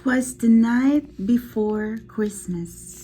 'Twas the night before Christmas.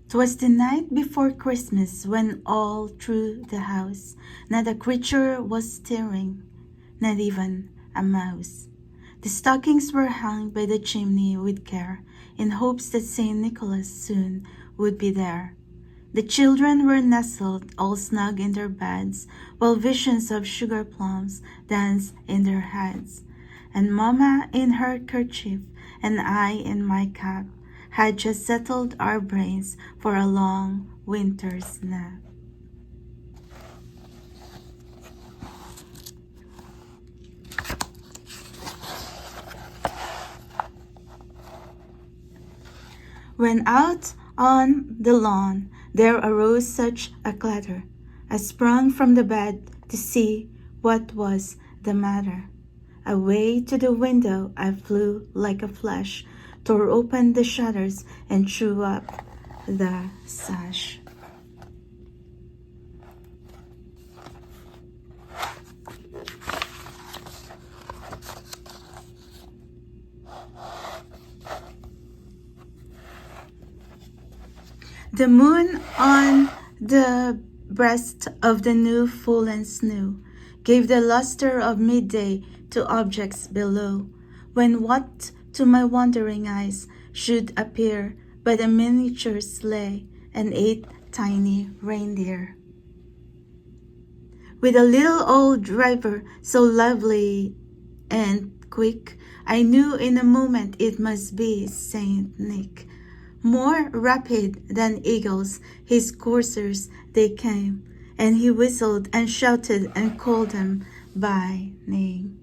"'Twas the night before Christmas when all through the house not a creature was stirring, not even a mouse. The stockings were hung by the chimney with care, in hopes that St. Nicholas soon would be there. The children were nestled all snug in their beds, while visions of sugar plums danced in their heads. And Mamma in her kerchief, and I in my cap, had just settled our brains for a long winter's nap. When out on the lawn there arose such a clatter, I sprung from the bed to see what was the matter. Away to the window I flew like a flash, tore open the shutters and threw up the sash. The moon on the breast of the new fallen snow gave the luster of midday to objects below, when what to my wondering eyes should appear but a miniature sleigh and 8 tiny reindeer, with a little old driver so lively and quick, I knew in a moment it must be Saint Nick. More rapid than eagles, his coursers they came, and he whistled and shouted and called them by name.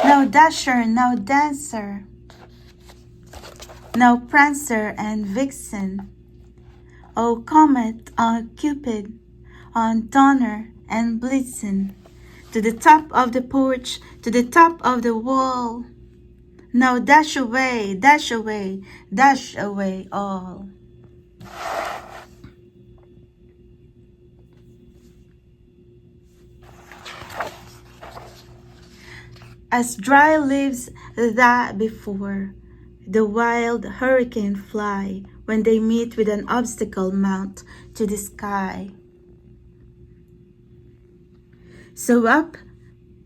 Now Dasher, now Dancer, now Prancer and Vixen, O Comet, on Cupid, on Donner and Blitzen, to the top of the porch, to the top of the wall. Now dash away, dash away, dash away all. As dry leaves that before the wild hurricane fly, when they meet with an obstacle mount to the sky. So up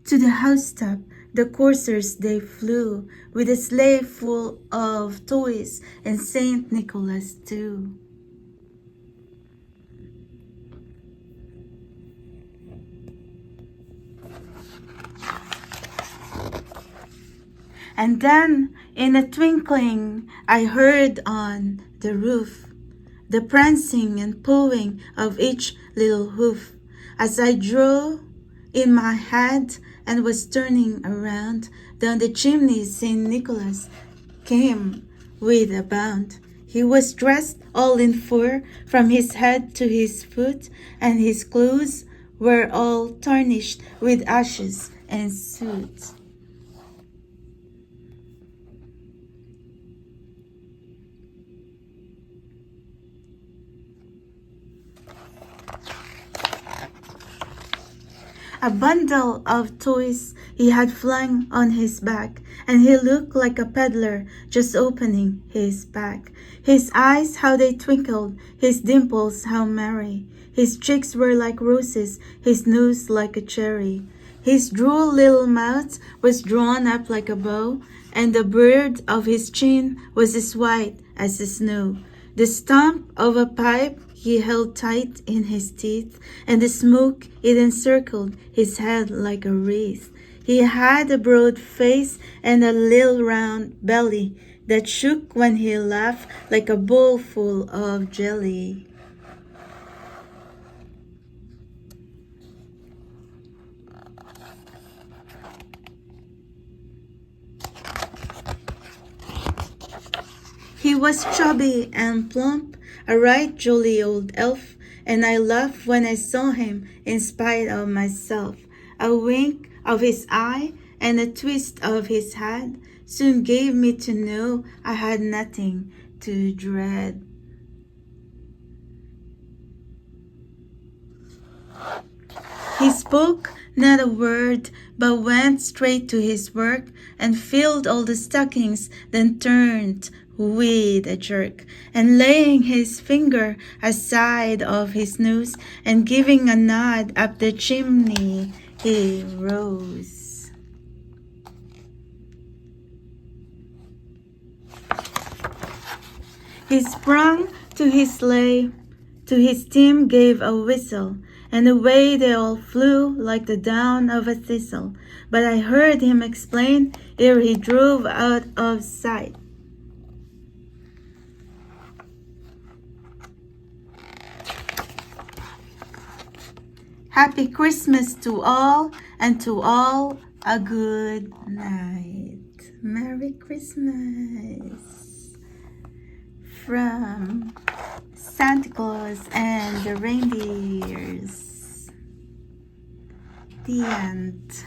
to the housetop the coursers they flew, with a sleigh full of toys and Saint Nicholas too. And then in a twinkling I heard on the roof the prancing and pawing of each little hoof, as I drew in my head and was turning around. Down the chimney St. Nicholas came with a bound. He was dressed all in fur from his head to his foot, and his clothes were all tarnished with ashes and soot. A bundle of toys he had flung on his back, and he looked like a peddler just opening his pack. His eyes, how they twinkled, his dimples, how merry. His cheeks were like roses, his nose like a cherry. His droll little mouth was drawn up like a bow, and the bird of his chin was as white as the snow. The stump of a pipe he held tight in his teeth, and the smoke it encircled his head like a wreath. He had a broad face and a little round belly that shook when he laughed like a bowl full of jelly. was chubby and plump, a right jolly old elf, and I laughed when I saw him in spite of myself. A wink of his eye and a twist of his head soon gave me to know I had nothing to dread. He spoke not a word, but went straight to his work and filled all the stockings, then turned with a jerk, and laying his finger aside of his nose and giving a nod up the chimney, he rose. He sprung to his sleigh, to his team gave a whistle, and away they all flew like the down of a thistle. But I heard him explain ere he drove out of sight. Happy Christmas to all, and to all a good night. Merry Christmas from Santa Claus and the reindeers. The end.